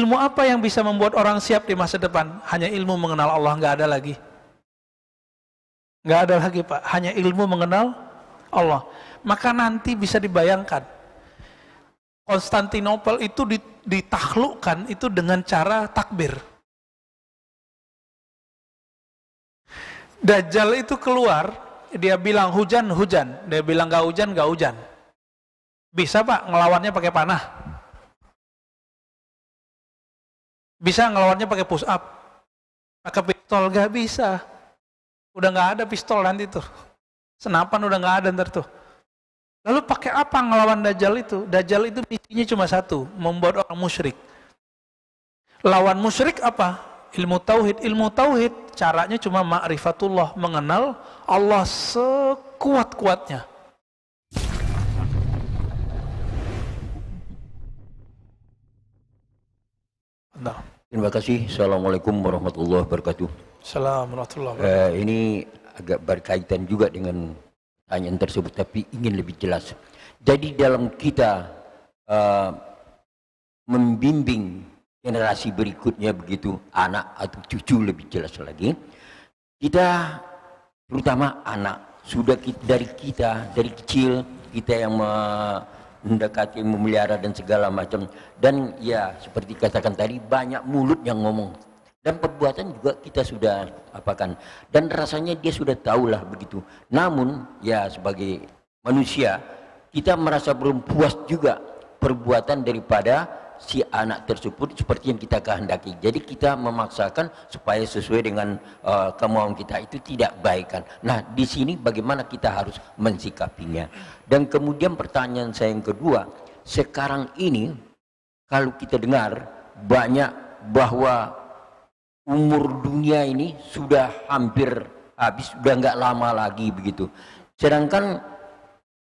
Ilmu apa yang bisa membuat orang siap di masa depan? Hanya ilmu mengenal Allah, nggak ada lagi. Nggak ada lagi Pak, hanya ilmu mengenal Allah. Maka nanti bisa dibayangkan, Konstantinopel itu ditaklukkan itu dengan cara takbir. Dajjal itu keluar, dia bilang hujan, hujan. Dia bilang nggak hujan, nggak hujan. Bisa Pak ngelawannya pakai panah? Bisa ngelawannya pakai push up? Pakai pistol? Nggak bisa. Udah nggak ada pistol nanti tuh. Senapan udah nggak ada ntar tuh. Lalu pakai apa ngelawan Dajjal itu? Dajjal itu misinya cuma satu, membuat orang musyrik. Lawan musyrik apa? Ilmu tauhid. Ilmu tauhid caranya cuma ma'rifatullah, mengenal Allah sekuat-kuatnya. Nah. Terima kasih. Assalamualaikum warahmatullahi wabarakatuh. Assalamualaikum warahmatullahi wabarakatuh. Ini agak berkaitan juga dengan pertanyaan tersebut, tapi ingin lebih jelas. Jadi dalam kita membimbing generasi berikutnya begitu, anak atau cucu lebih jelas lagi, kita terutama anak, sudah dari kecil, kita yang mendekati, memelihara dan segala macam. Dan ya seperti katakan tadi, banyak mulut yang ngomong. Dan perbuatan juga kita sudah apakan. Dan rasanya dia sudah tahulah begitu. Namun ya sebagai manusia, kita merasa belum puas juga perbuatan daripada si anak tersebut seperti yang kita kehendaki. Jadi kita memaksakan supaya sesuai dengan kemauan kita, itu tidak baik kan. Nah di sini bagaimana kita harus mensikapinya. Dan kemudian pertanyaan saya yang kedua, sekarang ini kalau kita dengar banyak bahwa umur dunia ini sudah hampir habis, sudah nggak lama lagi begitu. Sedangkan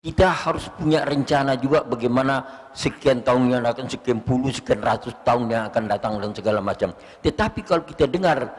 kita harus punya rencana juga bagaimana sekian tahun yang akan, sekian puluh, sekian ratus tahun yang akan datang dan segala macam. Tetapi kalau kita dengar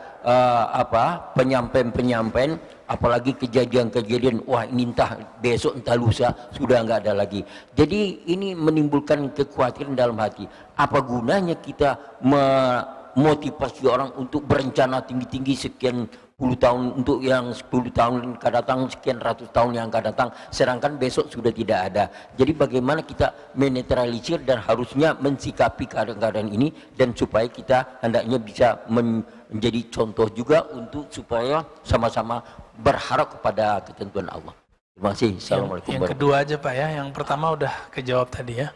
penyampaian, apalagi kejadian-kejadian, wah ini entah besok entah lusa sudah nggak ada lagi. Jadi ini menimbulkan kekhawatiran dalam hati. Apa gunanya kita memotivasi orang untuk berencana tinggi-tinggi sekian puluh tahun, untuk yang 10 tahun akan datang, sekian ratus tahun yang akan datang, sedangkan besok sudah tidak ada. Jadi bagaimana kita menetralisir dan harusnya mensikapi keadaan-keadaan ini, dan supaya kita hendaknya bisa menjadi contoh juga untuk supaya sama-sama berharap kepada ketentuan Allah. Terima kasih. Assalamualaikum. Yang kedua aja Pak ya, yang pertama udah kejawab tadi ya.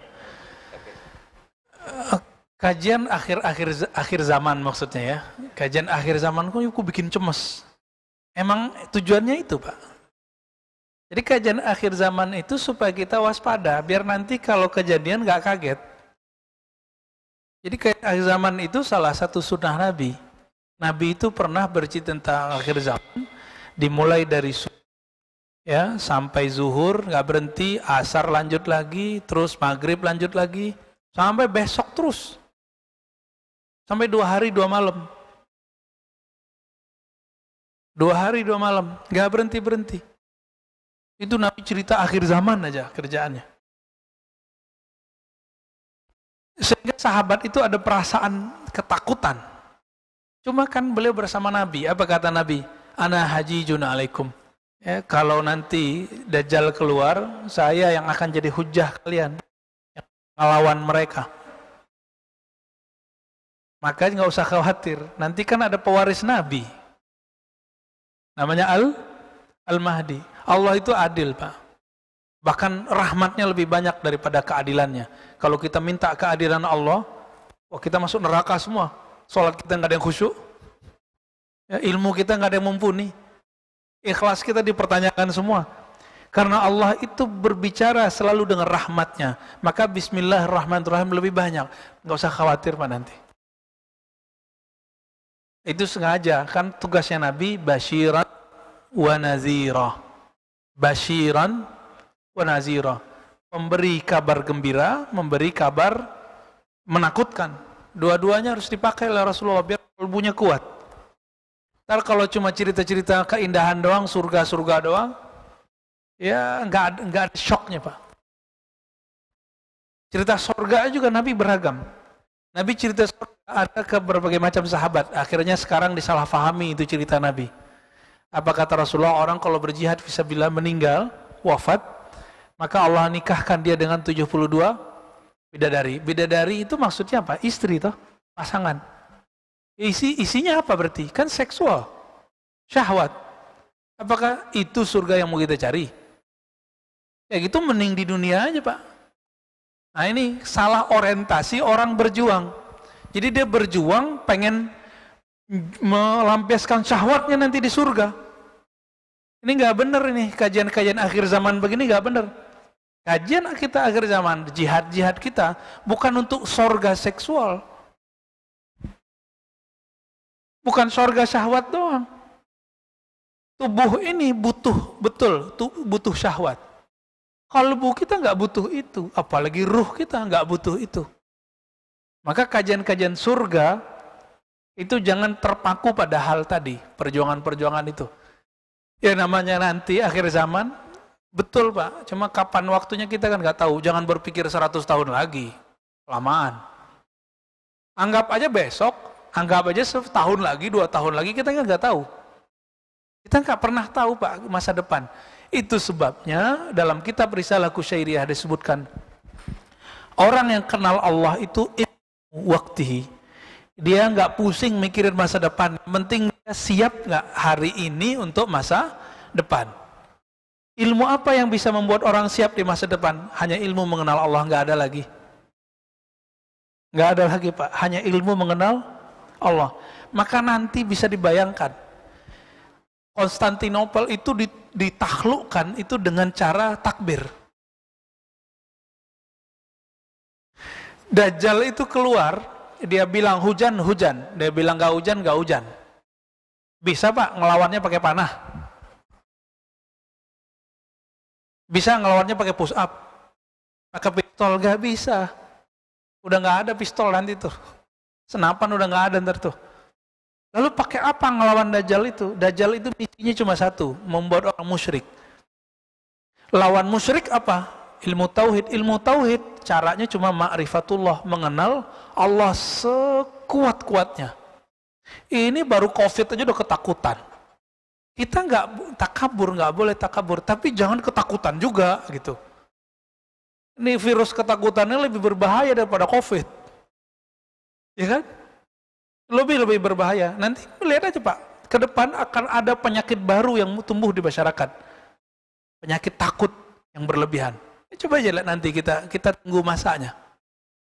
Kajian akhir zaman maksudnya ya. Kajian akhir zaman kok bikin cemas. Emang tujuannya itu Pak. Jadi kajian akhir zaman itu supaya kita waspada, biar nanti kalau kejadian nggak kaget. Jadi kajian akhir zaman itu salah satu sunnah Nabi. Nabi itu pernah bercerita tentang akhir zaman, dimulai dari ya sampai zuhur nggak berhenti, asar lanjut lagi, terus maghrib lanjut lagi, sampai besok terus. Sampai 2 hari 2 malam. 2 hari 2 malam, nggak berhenti-berhenti. Itu Nabi cerita akhir zaman aja kerjaannya. Sehingga sahabat itu ada perasaan ketakutan. Cuma kan beliau bersama Nabi, apa kata Nabi? Ana hajijun alaikum. Ya, kalau nanti Dajjal keluar, saya yang akan jadi hujah kalian, yang melawan mereka. Maka nggak usah khawatir, nanti kan ada pewaris Nabi, namanya Al-Mahdi. Allah itu adil Pak, bahkan rahmatnya lebih banyak daripada keadilannya. Kalau kita minta keadilan Allah, wah kita masuk neraka semua. Sholat kita nggak ada yang khusyuk, ya, ilmu kita nggak ada yang mumpuni, ikhlas kita dipertanyakan semua. Karena Allah itu berbicara selalu dengan rahmatnya, maka Bismillahirrahmanirrahim lebih banyak. Nggak usah khawatir Pak nanti. Itu sengaja, kan tugasnya Nabi basyiran wa nazira. Basyiran wa nazira. Memberi kabar gembira, memberi kabar menakutkan. Dua-duanya harus dipakai oleh Rasulullah biar kalbunya kuat. Ntar kalau cuma cerita-cerita keindahan doang, surga-surga doang, ya nggak ada shocknya Pak. Cerita surga juga Nabi beragam. Nabi cerita surga Ada ke berbagai macam sahabat. Akhirnya sekarang disalahfahami itu cerita Nabi. Apa kata Rasulullah, orang kalau berjihad fisabilillah meninggal, wafat, maka Allah nikahkan dia dengan 72 bidadari. Bidadari itu maksudnya apa? Istri toh, pasangan. Isinya apa berarti? Kan seksual, syahwat. Apakah itu surga yang mau kita cari? Ya gitu mending di dunia aja Pak. Nah ini salah orientasi orang berjuang. Jadi dia berjuang pengen melampiaskan syahwatnya nanti di surga. Ini nggak benar ini, kajian-kajian akhir zaman begini nggak benar. Kajian kita akhir zaman, jihad-jihad kita bukan untuk surga seksual. Bukan surga syahwat doang. Tubuh ini butuh, betul, butuh syahwat. Kalbu kita nggak butuh itu, apalagi ruh kita nggak butuh itu. Maka kajian-kajian surga itu jangan terpaku pada hal tadi, perjuangan-perjuangan itu. Ya namanya nanti akhir zaman, betul Pak, cuma kapan waktunya kita kan nggak tahu. Jangan berpikir 100 tahun lagi, kelamaan. Anggap aja besok, anggap aja setahun lagi, 2 tahun lagi, kita nggak tahu. Kita nggak pernah tahu Pak masa depan. Itu sebabnya dalam kitab Risalah Kusyairiyah disebutkan, orang yang kenal Allah itu waktihi, dia nggak pusing mikirin masa depan, penting dia siap nggak hari ini untuk masa depan. Ilmu apa yang bisa membuat orang siap di masa depan? Hanya ilmu mengenal Allah, nggak ada lagi. Nggak ada lagi Pak, hanya ilmu mengenal Allah. Maka nanti bisa dibayangkan, Konstantinopel itu ditaklukkan itu dengan cara takbir. Dajjal itu keluar, dia bilang hujan, hujan. Dia bilang gak hujan, gak hujan. Bisa Pak ngelawannya pakai panah? Bisa ngelawannya pakai push up? Pakai pistol? Gak bisa. Udah gak ada pistol nanti tuh. Senapan udah gak ada ntar tuh. Lalu pakai apa ngelawan Dajjal itu? Dajjal itu misinya cuma satu, membuat orang musyrik. Lawan musyrik apa? Ilmu tauhid. Ilmu tauhid caranya cuma ma'rifatullah, mengenal Allah sekuat-kuatnya. Ini baru COVID aja udah ketakutan. Kita nggak takabur, nggak boleh takabur, tapi jangan ketakutan juga gitu. Ini virus ketakutannya lebih berbahaya daripada COVID, ya kan? Lebih berbahaya. Nanti lihat aja Pak, ke depan akan ada penyakit baru yang tumbuh di masyarakat, penyakit takut yang berlebihan. Coba aja lihat nanti kita tunggu masanya,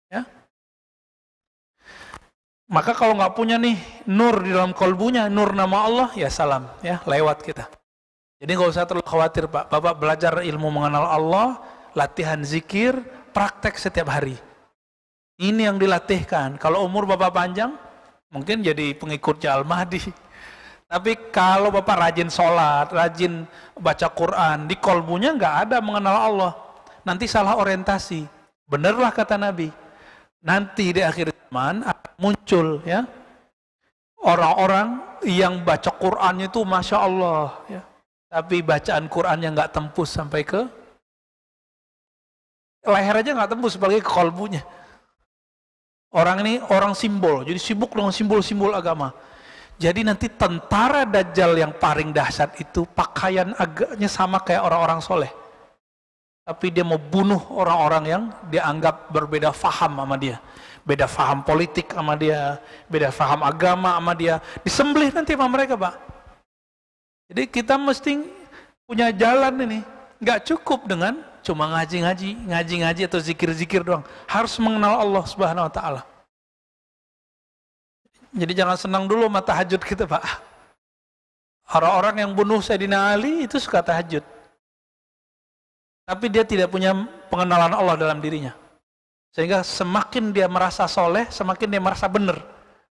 ya. Maka kalau nggak punya nih nur di dalam kolbunya, nur nama Allah, ya salam, ya lewat kita. Jadi nggak usah terlalu khawatir Pak. Bapak belajar ilmu mengenal Allah, latihan zikir, praktek setiap hari. Ini yang dilatihkan. Kalau umur Bapak panjang, mungkin jadi pengikutnya Al-Mahdi. Tapi kalau Bapak rajin sholat, rajin baca Quran, di kolbunya nggak ada mengenal Allah, nanti salah orientasi. Benerlah kata Nabi, nanti di akhir zaman akan muncul ya orang-orang yang baca Qurannya itu Masya Allah ya, tapi bacaan Qurannya nggak tembus sampai ke leher aja, nggak tembus apalagi ke kolbunya. Orang ini orang simbol, jadi sibuk dengan simbol-simbol agama. Jadi nanti tentara Dajjal yang paling dahsyat itu pakaian agaknya sama kayak orang-orang soleh, tapi dia mau bunuh orang-orang yang dianggap berbeda faham sama dia, beda faham politik sama dia, beda faham agama sama dia, disembelih nanti sama mereka Pak. Jadi kita mesti punya jalan ini, nggak cukup dengan cuma ngaji-ngaji atau zikir-zikir doang, harus mengenal Allah Subhanahu Wa Taala. Jadi jangan senang dulu sama tahajud kita Pak. Orang-orang yang bunuh Sayyidina Ali itu suka tahajud, tapi dia tidak punya pengenalan Allah dalam dirinya. Sehingga semakin dia merasa soleh, semakin dia merasa benar.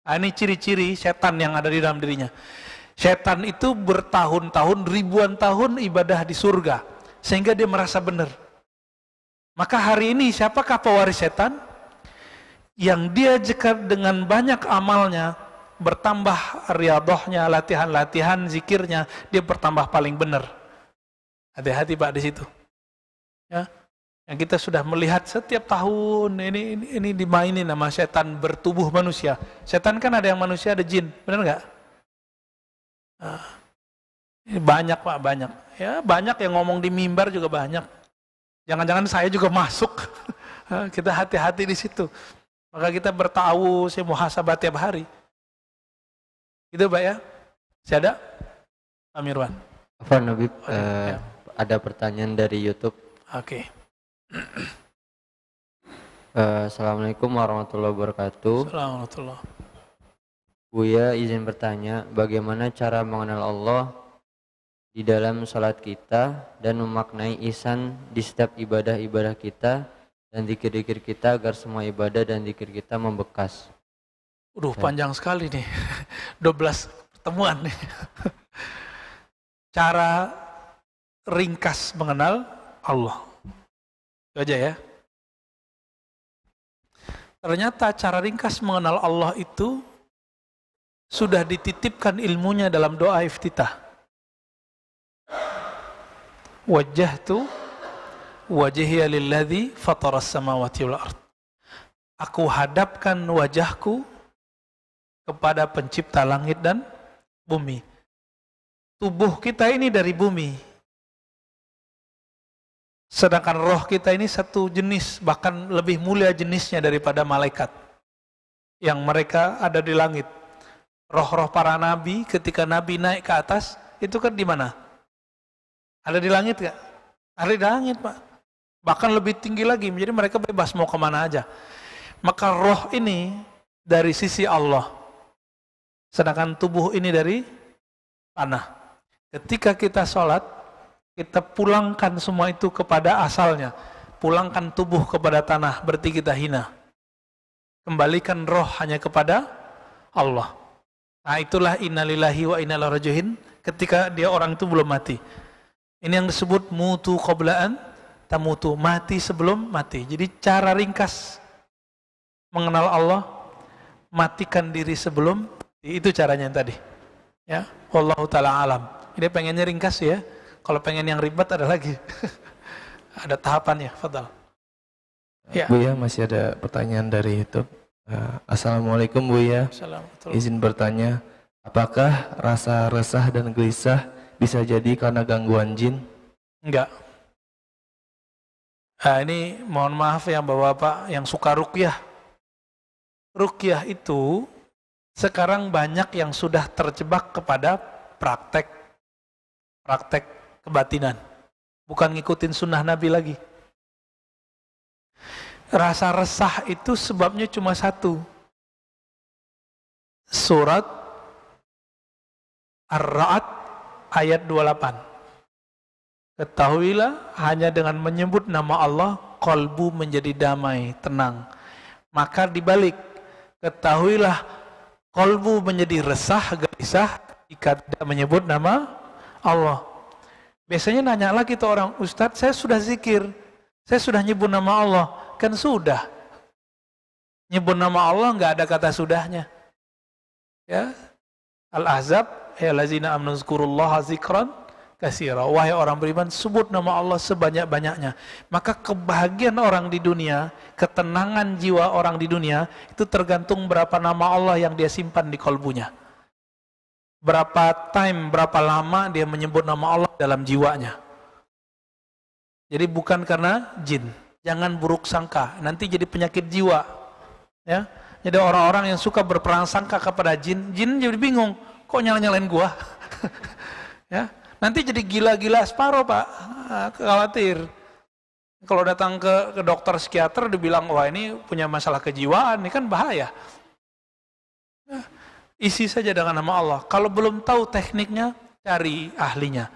Nah, ini ciri-ciri setan yang ada di dalam dirinya. Setan itu bertahun-tahun, ribuan tahun ibadah di surga, sehingga dia merasa benar. Maka hari ini siapakah pewaris setan? Yang dia jika dengan banyak amalnya, bertambah riadohnya, latihan-latihan zikirnya, dia bertambah paling benar. Hati-hati Pak di situ. Ya. Yang kita sudah melihat setiap tahun ini dimainin sama setan bertubuh manusia. Setan kan ada yang manusia, ada jin, benar nggak? Nah, ini banyak Pak, banyak. Ya banyak yang ngomong di mimbar juga banyak. Jangan-jangan saya juga masuk. Kita hati-hati di situ. Maka kita bertahu, saya muhasabah tiap hari. Gitu Pak ya? Saya ada? Pak Mirwan. Afwan Habib, ada pertanyaan dari YouTube. Oke. Assalamualaikum warahmatullahi wabarakatuh. Assalamualaikum. Buya izin bertanya, bagaimana cara mengenal Allah di dalam salat kita dan memaknai ihsan di setiap ibadah-ibadah kita dan zikir-zikir kita agar semua ibadah dan zikir kita membekas? Panjang sekali nih. 12 pertemuan nih. Cara ringkas mengenal Allah. Itu aja ya. Ternyata cara ringkas mengenal Allah itu sudah dititipkan ilmunya dalam doa iftitah. Wajjahtu wajhiya lilladzi fataras samawati wal ard. Aku hadapkan wajahku kepada pencipta langit dan bumi. Tubuh kita ini dari bumi. Sedangkan roh kita ini satu jenis, bahkan lebih mulia jenisnya daripada malaikat. Yang mereka ada di langit. Roh-roh para nabi ketika nabi naik ke atas, itu kan di mana? Ada di langit gak? Ada di langit Pak. Bahkan lebih tinggi lagi, jadi mereka bebas mau kemana aja. Maka roh ini dari sisi Allah. Sedangkan tubuh ini dari tanah. Ketika kita sholat, kita pulangkan semua itu kepada asalnya. Pulangkan tubuh kepada tanah, berarti kita hina. Kembalikan roh hanya kepada Allah. Nah itulah innalillahi wa inna ilaihi raji'un ketika dia orang itu belum mati. Ini yang disebut mutu qobla'an tamutu, mati sebelum mati. Jadi cara ringkas mengenal Allah, matikan diri sebelum mati. Itu caranya yang tadi. Ya, wallahu taala alam. Ini pengennya ringkas ya. Kalau pengen yang ribet ada lagi. Ada tahapannya, fadal. Ya. Buya, masih ada pertanyaan dari YouTube. Assalamualaikum Buya. Izin bertanya, apakah rasa resah dan gelisah bisa jadi karena gangguan jin? Enggak. Ini mohon maaf ya Bapak-bapak yang suka ruqyah. Ruqyah itu sekarang banyak yang sudah terjebak kepada praktek kebatinan, bukan ngikutin sunnah Nabi lagi. Rasa resah itu sebabnya cuma satu. Surat Ar-Ra'd ayat 28. Ketahuilah hanya dengan menyebut nama Allah, qalbu menjadi damai, tenang. Maka dibalik, ketahuilah qalbu menjadi resah, gelisah jika tidak menyebut nama Allah. Biasanya nanya lagi tuh orang, Ustadz saya sudah zikir, saya sudah nyebut nama Allah. Kan sudah. Nyebut nama Allah nggak ada kata sudahnya. Ya. Al-Ahzab, ya lazina amanu zkurullaha zikran katsira. Wahai orang beriman, sebut nama Allah sebanyak-banyaknya. Maka kebahagiaan orang di dunia, ketenangan jiwa orang di dunia, itu tergantung berapa nama Allah yang dia simpan di kolbunya. Berapa berapa lama dia menyebut nama Allah dalam jiwanya. Jadi bukan karena jin. Jangan buruk sangka, nanti jadi penyakit jiwa. Ya. Jadi orang-orang yang suka berprasangka kepada jin, jin jadi bingung, kok nyala-nyalain gua? Ya. Nanti jadi gila-gila separuh Pak, khawatir. Kalau datang ke dokter psikiater dibilang, wah ini punya masalah kejiwaan, ini kan bahaya. Ya. Isi saja dengan nama Allah. Kalau belum tahu tekniknya, cari ahlinya.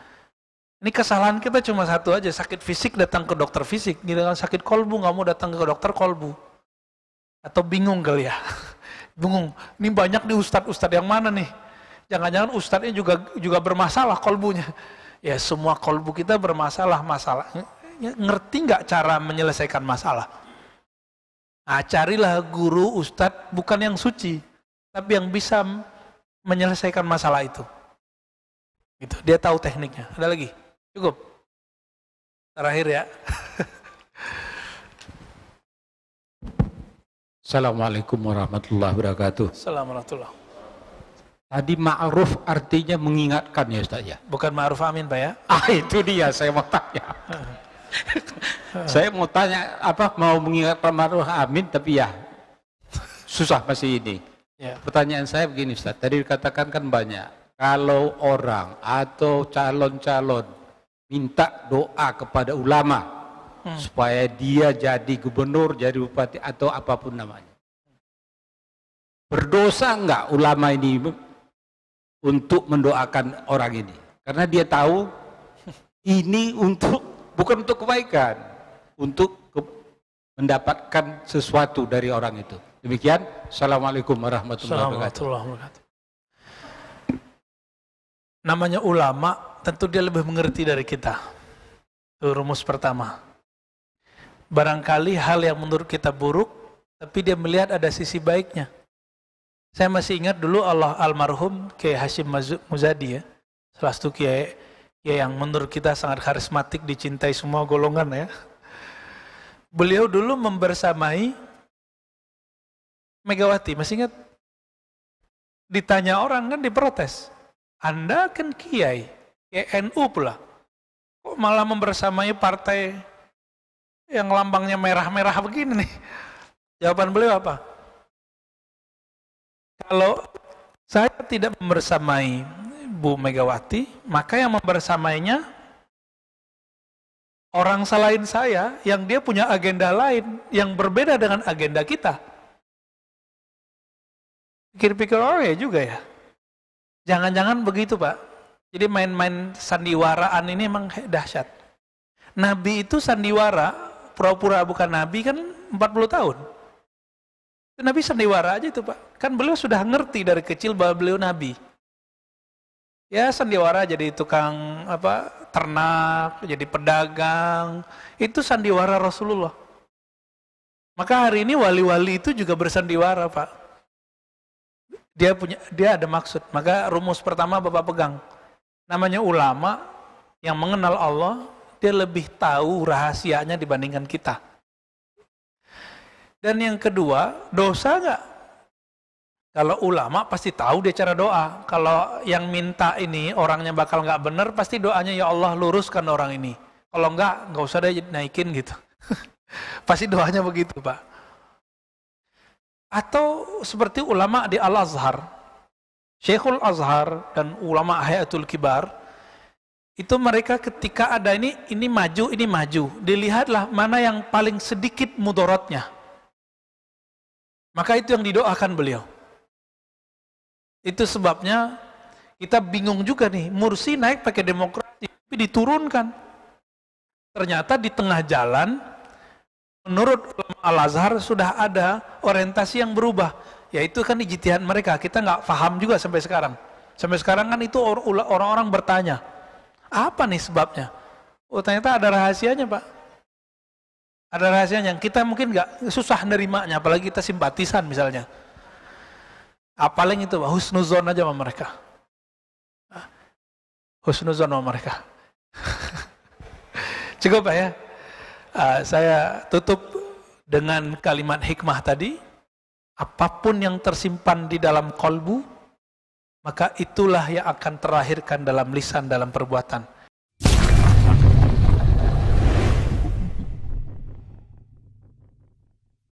Ini kesalahan kita cuma satu aja, sakit fisik datang ke dokter fisik, dengan sakit kolbu nggak mau datang ke dokter kolbu. Atau bingung kali ya, bingung. Ini banyak di ustadz yang mana nih? Jangan-jangan ustadznya juga bermasalah kolbunya. Ya semua kolbu kita bermasalah. Ngerti nggak cara menyelesaikan masalah? Nah, carilah guru ustadz bukan yang suci, tapi yang bisa menyelesaikan masalah itu. Gitu. Dia tahu tekniknya. Ada lagi? Cukup. Terakhir ya. Assalamualaikum warahmatullahi wabarakatuh. Assalamualaikum. Tadi ma'ruf artinya mengingatkan ya Ustaz ya? Bukan ma'ruf amin Pak ya? Itu dia saya mau tanya. Saya mau tanya mau mengingatkan ma'ruf amin tapi ya susah masih ini. Ya. Pertanyaan saya begini Ustaz, tadi dikatakan kan banyak. Kalau orang atau calon-calon minta doa kepada ulama supaya dia jadi gubernur, jadi bupati atau apapun namanya. Berdosa enggak ulama ini untuk mendoakan orang ini? Karena dia tahu ini bukan untuk kebaikan, untuk mendapatkan sesuatu dari orang itu. Demikian. Assalamualaikum warahmatullahi wabarakatuh. Namanya ulama, tentu dia lebih mengerti dari kita. Itu rumus pertama. Barangkali hal yang menurut kita buruk, tapi dia melihat ada sisi baiknya. Saya masih ingat dulu almarhum Kiai Hashim Muzadi ya, salah satu kiai yang menurut kita sangat karismatik, dicintai semua golongan ya. Beliau dulu membersamai Megawati, masih ingat? Ditanya orang kan diprotes. Anda kan kiai NU pula, kok malah membersamai partai yang lambangnya merah-merah begini nih? Jawaban beliau apa? Kalau saya tidak membersamai Bu Megawati, maka yang membersamainya orang selain saya yang dia punya agenda lain yang berbeda dengan agenda kita. Pikir-pikir ya juga ya. Jangan-jangan begitu Pak. Jadi main-main sandiwaraan ini memang dahsyat. Nabi itu sandiwara, pura-pura bukan Nabi kan 40 tahun. Nabi sandiwara aja itu Pak. Kan beliau sudah ngerti dari kecil bahwa beliau Nabi. Ya sandiwara jadi tukang ternak, jadi pedagang. Itu sandiwara Rasulullah. Maka hari ini wali-wali itu juga bersandiwara Pak. Dia ada maksud. Maka rumus pertama Bapak pegang. Namanya ulama yang mengenal Allah, dia lebih tahu rahasianya dibandingkan kita. Dan yang kedua, dosa nggak? Kalau ulama pasti tahu dia cara doa. Kalau yang minta ini orangnya bakal nggak benar, pasti doanya ya Allah luruskan orang ini. Kalau nggak usah deh naikin gitu. Pasti doanya begitu Pak. Atau seperti ulama di Al-Azhar, Syekhul Azhar dan ulama Hayatul Kibar, itu mereka ketika ada ini maju, dilihatlah mana yang paling sedikit mudaratnya. Maka itu yang didoakan beliau. Itu sebabnya kita bingung juga nih, Mursi naik pakai demokrasi, tapi diturunkan. Ternyata di tengah jalan, menurut ulama Al-Azhar sudah ada orientasi yang berubah. Yaitu kan ijtihad mereka, kita nggak paham juga sampai sekarang. Sampai sekarang kan itu orang-orang bertanya, apa nih sebabnya? Oh ternyata ada rahasianya Pak. Ada rahasianya yang kita mungkin nggak susah nerimanya, apalagi kita simpatisan misalnya. Paling itu husnuzon aja sama mereka. Husnuzon sama mereka. Cukup Pak ya. Saya tutup dengan kalimat hikmah tadi. Apapun yang tersimpan di dalam kolbu, maka itulah yang akan terlahirkan dalam lisan, dalam perbuatan.